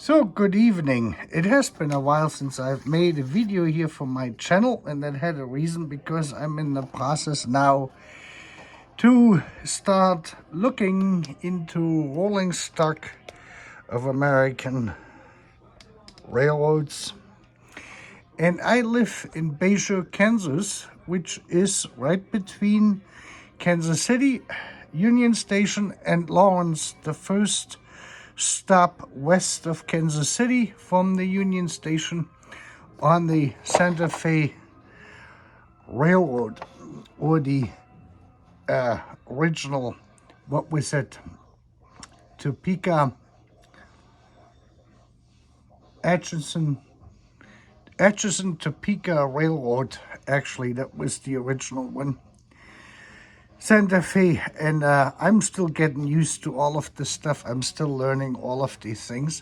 So, good evening. It has been a while since I've made a video here for my channel, and that had a reason because I'm in the process now to start looking into rolling stock of American railroads. And I live in Bayshore, Kansas, which is right between Kansas City, Union Station, and Lawrence, the first stop west of Kansas City from the Union Station on the Santa Fe Railroad, or the original, what was it, Topeka, Atchison, Topeka Railroad. Actually, that was the original one. Santa Fe, and I'm still getting used to all of this stuff. I'm still learning all of these things.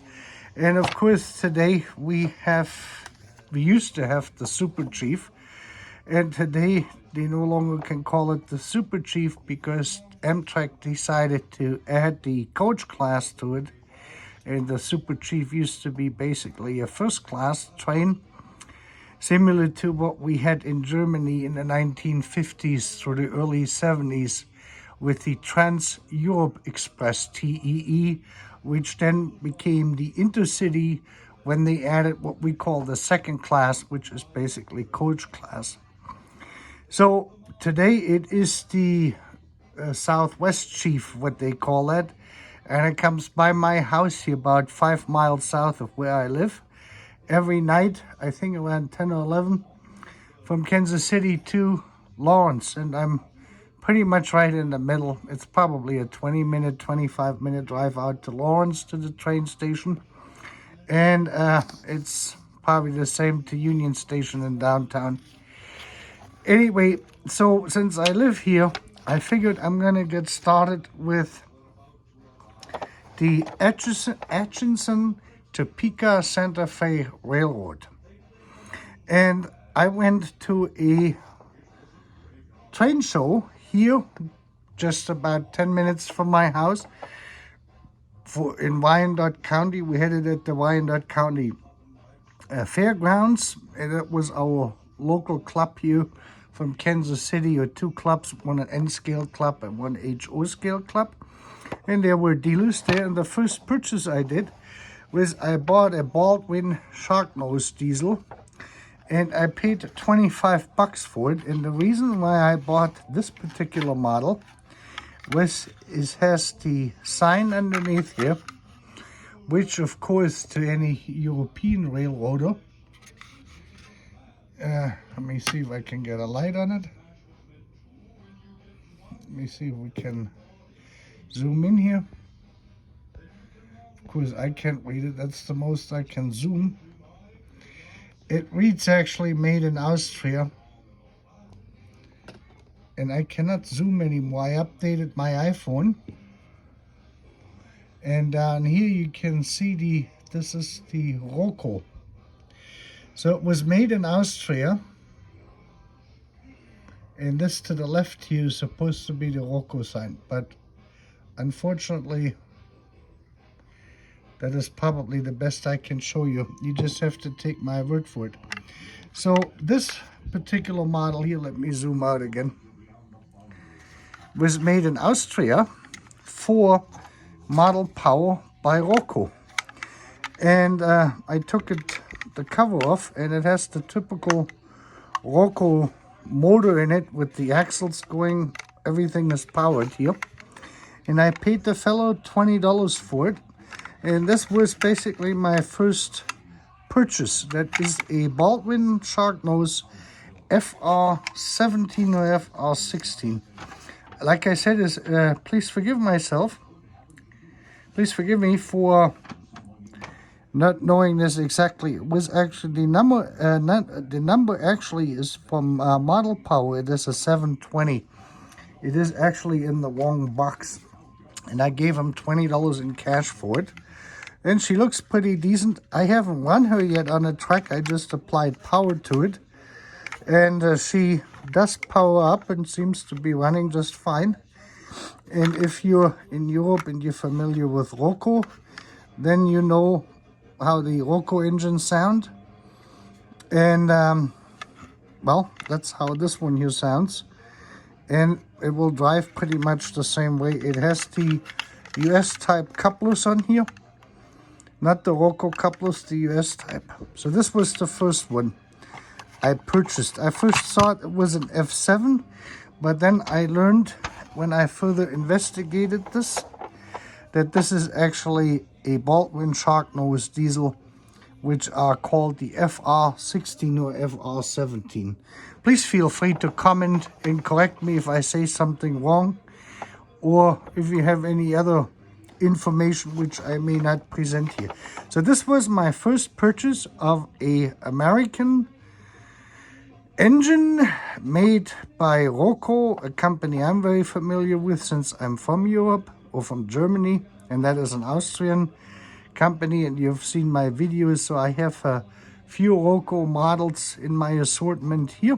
And of course, today we used to have the Super Chief, and today they no longer can call it the Super Chief because Amtrak decided to add the coach class to it. And the Super Chief used to be basically a first class train, similar to what we had in Germany in the 1950s through the early 70s with the Trans-Europe Express, TEE, which then became the Intercity when they added what we call the second class, which is basically coach class. So today it is the Southwest Chief, what they call that, and it comes by my house here about 5 miles south of where I live. Every night, I think around 10 or 11, from Kansas City to Lawrence. And I'm pretty much right in the middle. It's probably a 20-minute, 25-minute drive out to Lawrence to the train station. And it's probably the same to Union Station in downtown. Anyway, so since I live here, I figured I'm going to get started with the Atchison Topeka Santa Fe Railroad. And I went to a train show here, just about 10 minutes from my house, in Wyandotte County. We had it at the Wyandotte County Fairgrounds, and it was our local club here from Kansas City, or two clubs, one an N-scale club and one HO-scale club. And there were dealers there, and the first purchase I did was I bought a Baldwin Sharknose diesel, and I paid $25 for it. And the reason why I bought this particular model was it has the sign underneath here, which of course to any European railroader, let me see if I can get a light on it. Let me see if we can zoom in here. Because I can't read it, that's the most I can zoom. It reads actually made in Austria, and I cannot zoom anymore. I updated my iPhone, and down here you can see this is the Rocco. So it was made in Austria, and this to the left here is supposed to be the Rocco sign, but unfortunately that is probably the best I can show you. You just have to take my word for it. So this particular model here, let me zoom out again, was made in Austria for model power by Rocco. And I took the cover off, and it has the typical Rocco motor in it with the axles going, everything is powered here. And I paid the fellow $20 for it. And this was basically my first purchase. That is a Baldwin Sharknose FR17 or FR16. Like I said, please forgive myself. Please forgive me for not knowing this exactly. It was actually the number actually is from Model Power. It is a 720. It is actually in the wrong box, and I gave him $20 in cash for it. And she looks pretty decent. I haven't run her yet on a track. I just applied power to it. And she does power up and seems to be running just fine. And if you're in Europe and you're familiar with Rocco, then you know how the Roco engine sound. And well, that's how this one here sounds. And it will drive pretty much the same way. It has the US type couplers on here, not the Roco couplers, the US type. So this was the first one I purchased. I first thought it was an F7, but then I learned when I further investigated this that this is actually a Baldwin Sharknose diesel, which are called the FR16 or FR17. Please feel free to comment and correct me if I say something wrong, or if you have any other information which I may not present here. So this was my first purchase of a American engine made by Roco, a company I'm very familiar with since I'm from Europe or from Germany, and that is an Austrian company, and you've seen my videos, so I have a few Roco models in my assortment here.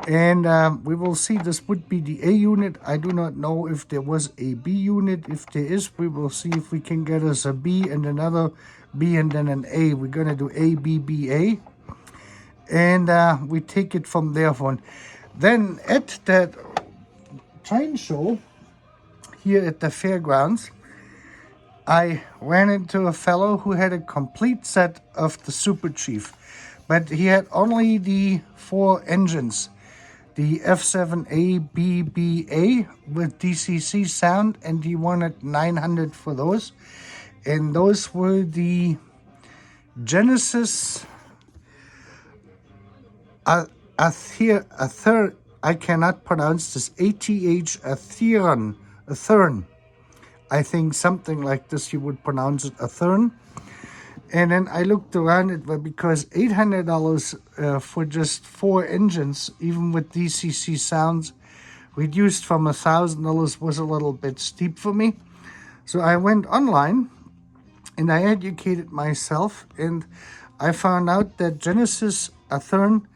And we will see. This would be the A unit. I do not know if there was a B unit. If there is, we will see if we can get us a B and another B and then an A. We're going to do A, B, B, A. And we take it from there on. Then at that train show here at the fairgrounds, I ran into a fellow who had a complete set of the Super Chief. But he had only the 4 engines. The F7A BBA with DCC sound, and he wanted $900 for those. And those were the Genesis ATHEARN, I cannot pronounce this, ATHEARN, I think something like this you would pronounce it, ATHEARN. And then I looked around it, because $800 for just 4 engines, even with DCC sounds, reduced from $1,000 was a little bit steep for me. So I went online and I educated myself, and I found out that Genesis ATHEARN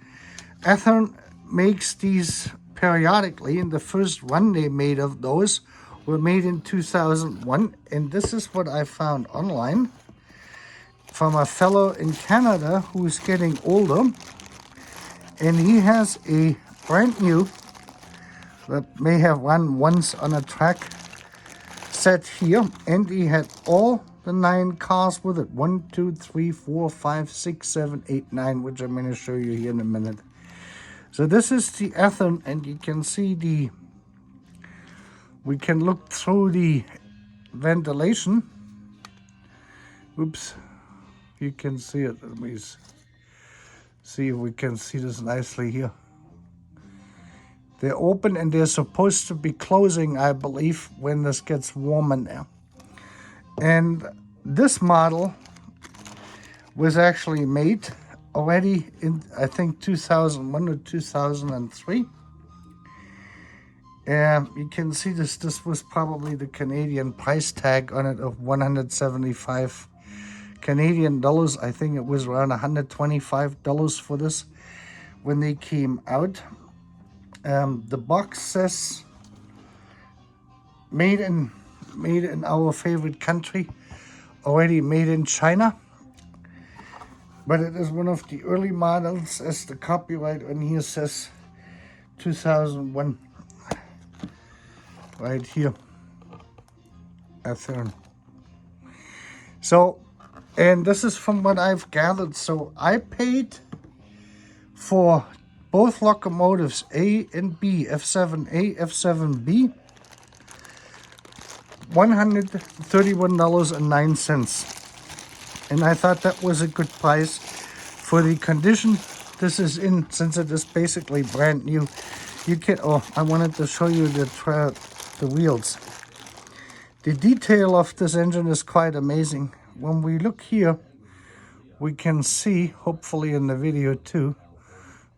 makes these periodically, and the first run they made of those were made in 2001. And this is what I found online from a fellow in Canada who's getting older, and he has a brand new, that may have run once on a track, set here, and he had all the 9 cars with it. 1, 2, 3, 4, 5, 6, 7, 8, 9, which I'm going to show you here in a minute. So this is the ATHEARN, and you can see we can look through the ventilation. Oops. You can see it. Let me see if we can see this nicely here. They're open and they're supposed to be closing, I believe, when this gets warm in there. And this model was actually made already in, I think, 2001 or 2003. You can see this was probably the Canadian price tag on it of 175 Canadian dollars. I think it was around $125 for this when they came out. The box says made in our favorite country, already made in China, but it is one of the early models, as the copyright on here says 2001 right here, ATHEARN. So, and this is from what I've gathered. So I paid for both locomotives, A and B, F7A, F7B, $131.09. And I thought that was a good price for the condition this is in, since it is basically brand new. You can, I wanted to show you the wheels. The detail of this engine is quite amazing. When we look here, we can see, hopefully in the video too,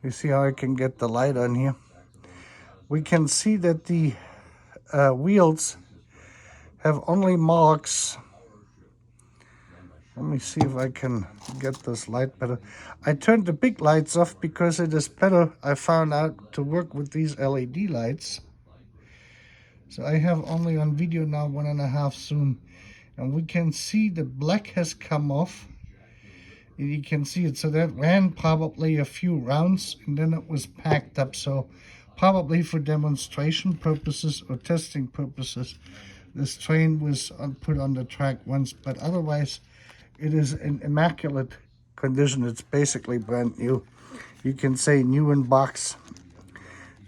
you see how I can get the light on here. We can see that the wheels have only marks. Let me see if I can get this light better. I turned the big lights off because it is better, I found out, to work with these LED lights. So I have only on video now 1.5 zoom. And we can see the black has come off. And you can see it. So that ran probably a few rounds and then it was packed up. So probably for demonstration purposes or testing purposes, this train was put on the track once. But otherwise, it is in immaculate condition. It's basically brand new. You can say new in box.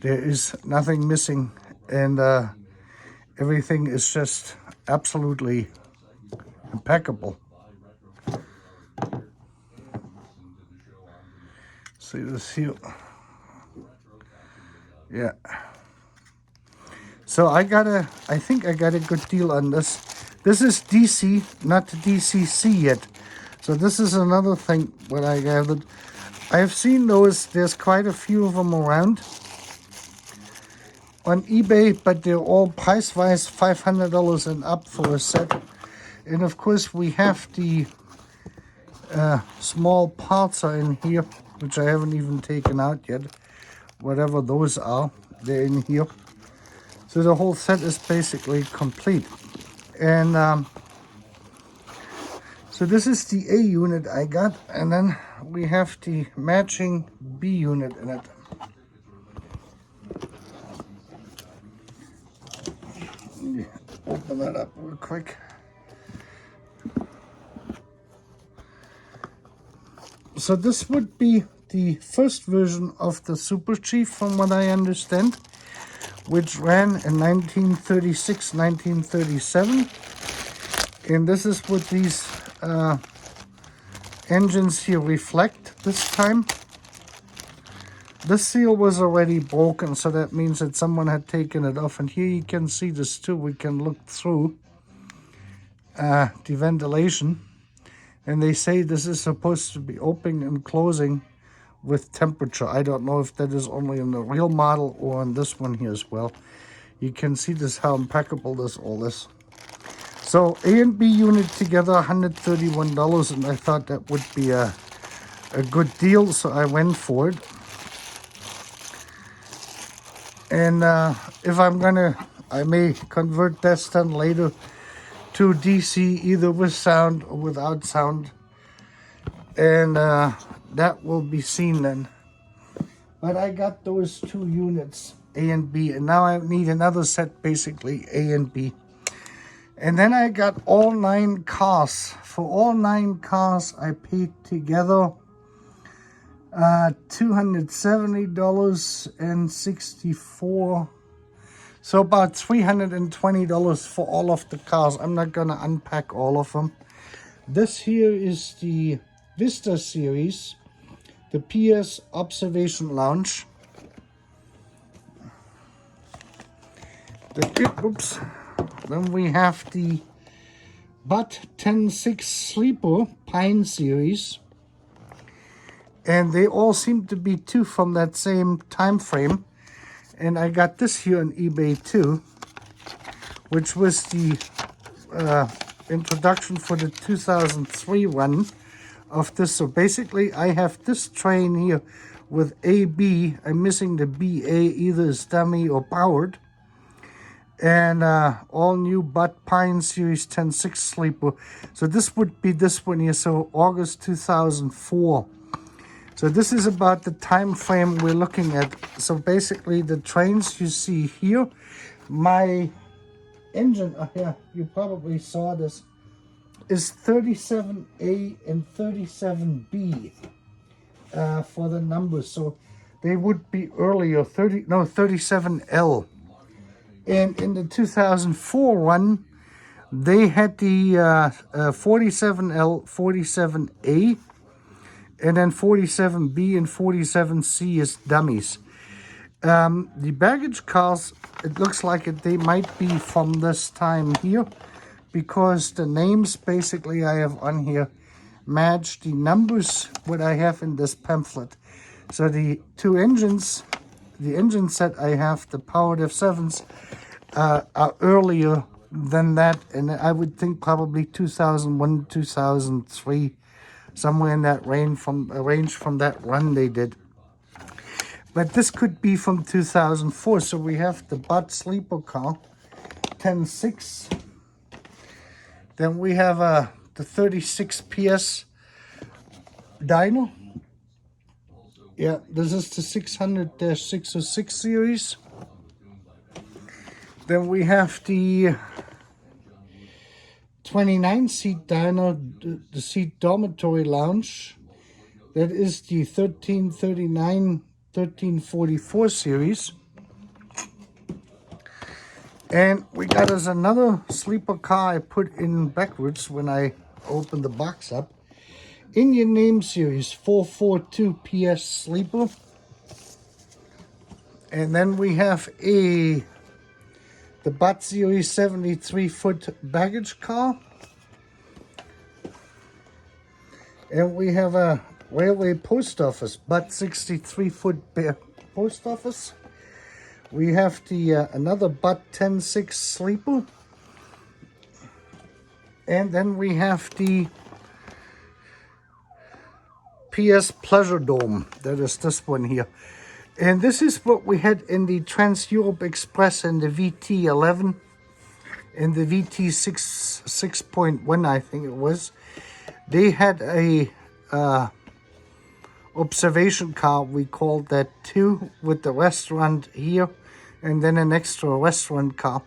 There is nothing missing, and everything is just absolutely impeccable. See this here? Yeah. So I think I got a good deal on this. This is DC, not DCC yet. So this is another thing what I gathered. I've seen those, there's quite a few of them around on eBay, but they're all price-wise $500 and up for a set. And of course we have the small parts are in here, which I haven't even taken out yet. Whatever those are, they're in here. So the whole set is basically complete. And so this is the A unit I got, and then we have the matching B unit in it. Open that up real quick. So this would be the first version of the Super Chief, from what I understand, which ran in 1936, 1937. And this is what these engines here reflect this time. This seal was already broken, so that means that someone had taken it off. And here you can see this too. We can look through the ventilation. And they say this is supposed to be opening and closing with temperature. I don't know if that is only in the real model or on this one here as well. You can see this, how impeccable this all is. So A and B unit together, $131, and I thought that would be a good deal, so I went for it. And if I'm gonna, I may convert this then later to DC, either with sound or without sound, and that will be seen then. But I got those two units, A and B, and now I need another set, basically A and B. And then I got all 9 cars. For all 9 cars, I paid together $270.64. So about $320 for all of the cars. I'm not gonna unpack all of them. This here is the Vista series, the PS Observation Lounge. Then we have the Butt 10.6 Sleeper Pine series. And they all seem to be two from that same time frame. And I got this here on eBay too, which was the introduction for the 2003 run of this. So basically I have this train here with AB. I'm missing the BA, either is dummy or powered. And all new Butt Pine Series 10.6 Sleeper. So this would be this one here, so August 2004. So this is about the time frame we're looking at. So basically the trains you see here, my engine, here, you probably saw this, is 37A and 37B for the numbers. So they would be earlier, 37L. And in the 2004 one, they had the 47L, 47A, and then 47B and 47C as dummies. The baggage cars, it looks like they might be from this time here, because the names basically I have on here match the numbers what I have in this pamphlet. So the two engines, the engine set I have, the powered F7s, are earlier than that, and I would think probably 2001, 2003, somewhere in that range from that run they did. But this could be from 2004. So we have the Butt Sleeper car, 10.6. Then we have the 36 PS dyno. Yeah, this is the 600-606 series. Then we have the 29-seat dyno, the seat dormitory lounge. That is the 1344 series. And we got us another sleeper car I put in backwards when I opened the box up. Indian Name Series 442 PS sleeper. And then we have the Butt Series 73-foot baggage car. And we have a railway post office, Butt 63-foot post office. We have the another Butt 10.6 sleeper. And then we have the PS Pleasure Dome. That is this one here. And this is what we had in the Trans-Europe Express and the VT11 and the VT6.1, I think it was. They had a observation car, we called that too, with the restaurant here and then an extra restaurant car.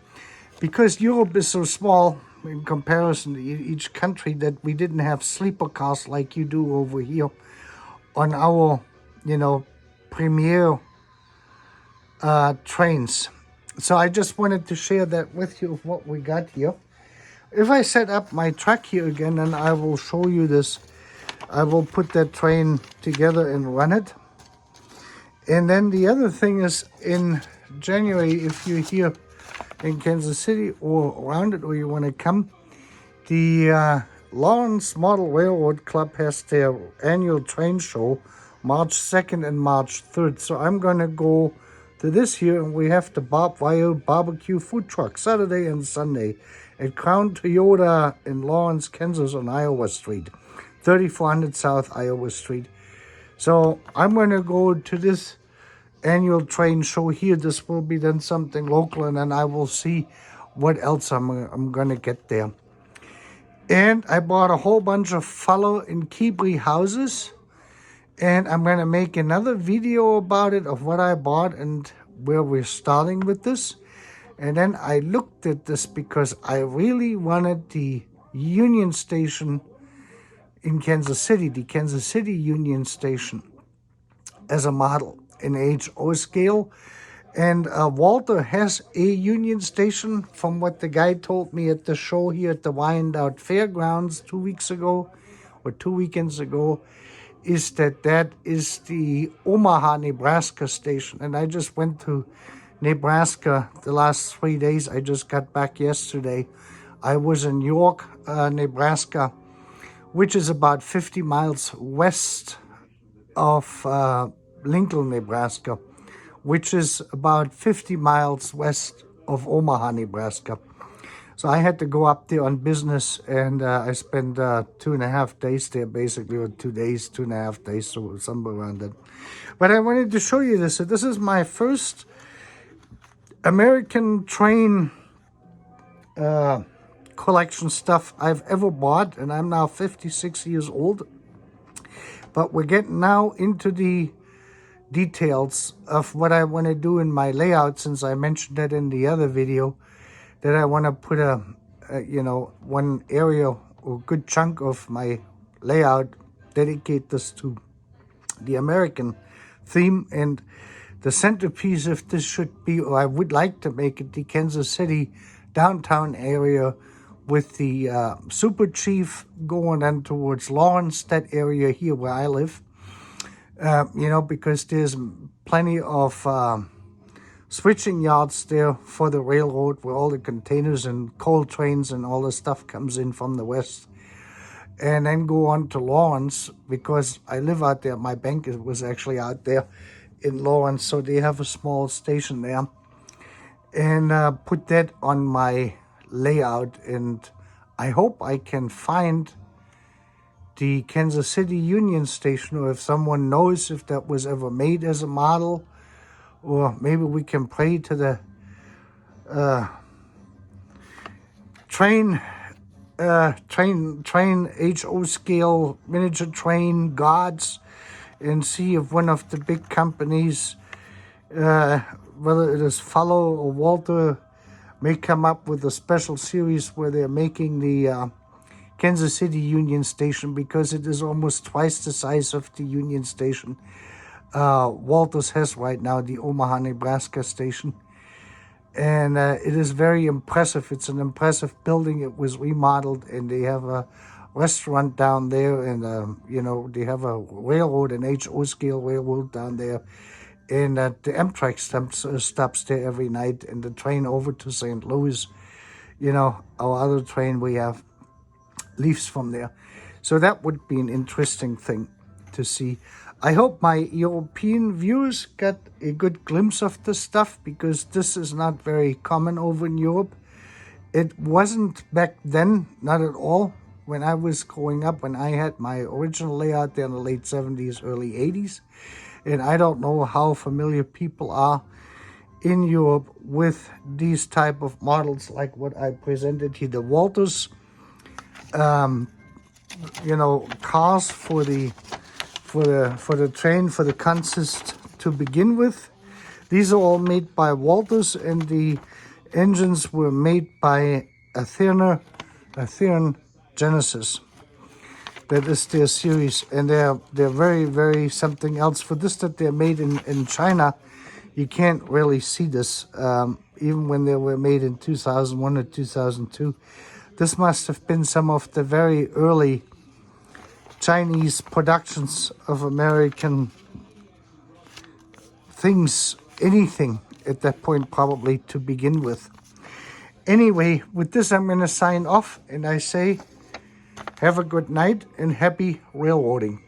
Because Europe is so small in comparison to each country that we didn't have sleeper cars like you do over here on our, you know, premier trains. So I just wanted to share that with you of what we got here. If I set up my truck here again, and I will show you this, I will put that train together and run it. And then the other thing is, in January, if you're here in Kansas City or around it, or you want to come, the Lawrence Model Railroad Club has their annual train show March 2nd and March 3rd. So I'm going to go to this here, and we have the Bob Weil barbecue food truck Saturday and Sunday at Crown Toyota in Lawrence, Kansas on Iowa Street, 3400 South Iowa Street. So I'm going to go to this annual train show here. This will be then something local, and then I will see what else I'm going to get there. And I bought a whole bunch of fallow and Kibri houses, and I'm going to make another video about it, of what I bought and where we're starting with this. And then I looked at this because I really wanted the Union Station in Kansas City, the Kansas City Union Station, as a model in HO scale. And Walter has a Union Station, from what the guy told me at the show here at the Wyandotte Fairgrounds 2 weeks ago, or 2 weekends ago, is that is the Omaha, Nebraska station. And I just went to Nebraska the last 3 days. I just got back yesterday. I was in York, Nebraska, which is about 50 miles west of Lincoln, Nebraska, which is about 50 miles west of Omaha, Nebraska. So I had to go up there on business, and I spent 2.5 days there, basically, or 2 days, 2.5 days, so somewhere around that. But I wanted to show you this. So this is my first American train collection stuff I've ever bought, and I'm now 56 years old. But we're getting now into the details of what I want to do in my layout, since I mentioned that in the other video, that I want to put one area or good chunk of my layout, dedicate this to the American theme. And the centerpiece of this should be, or I would like to make it, the Kansas City downtown area, with the Super Chief going on towards Lawrence, that area here where I live. Because there's plenty of switching yards there for the railroad, where all the containers and coal trains and all the stuff comes in from the west. And then go on to Lawrence, because I live out there. My bank was actually out there in Lawrence, so they have a small station there. And put that on my layout, and I hope I can find the Kansas City Union Station, or if someone knows if that was ever made as a model, or maybe we can pray to the train train HO scale miniature train guards, and see if one of the big companies, whether it is Follow or Walter, may come up with a special series where they're making the Kansas City Union Station, because it is almost twice the size of the Union Station Walthers has right now, the Omaha, Nebraska station. And it is very impressive. It's an impressive building. It was remodeled, and they have a restaurant down there, and you know, they have a railroad, an HO scale railroad down there, and the Amtrak stops there every night, and the train over to St. Louis, you know, our other train we have, leaves from there. So that would be an interesting thing to see. I hope my European viewers got a good glimpse of this stuff, because this is not very common over in Europe. It wasn't back then, not at all. When I was growing up, when I had my original layout there in the late 70s, early 80s. And I don't know how familiar people are in Europe with these type of models like what I presented here, the Walthers, you know, cars for the train, for the consist to begin with. These are all made by Walthers, and the engines were made by ATHEARN Genesis. That is their series, and they're very, very something else. For this, that they're made in China, you can't really see this, even when they were made in 2001 or 2002. This must have been some of the very early Chinese productions of American things, anything at that point, probably, to begin with. Anyway, with this, I'm going to sign off, and I say have a good night and happy railroading.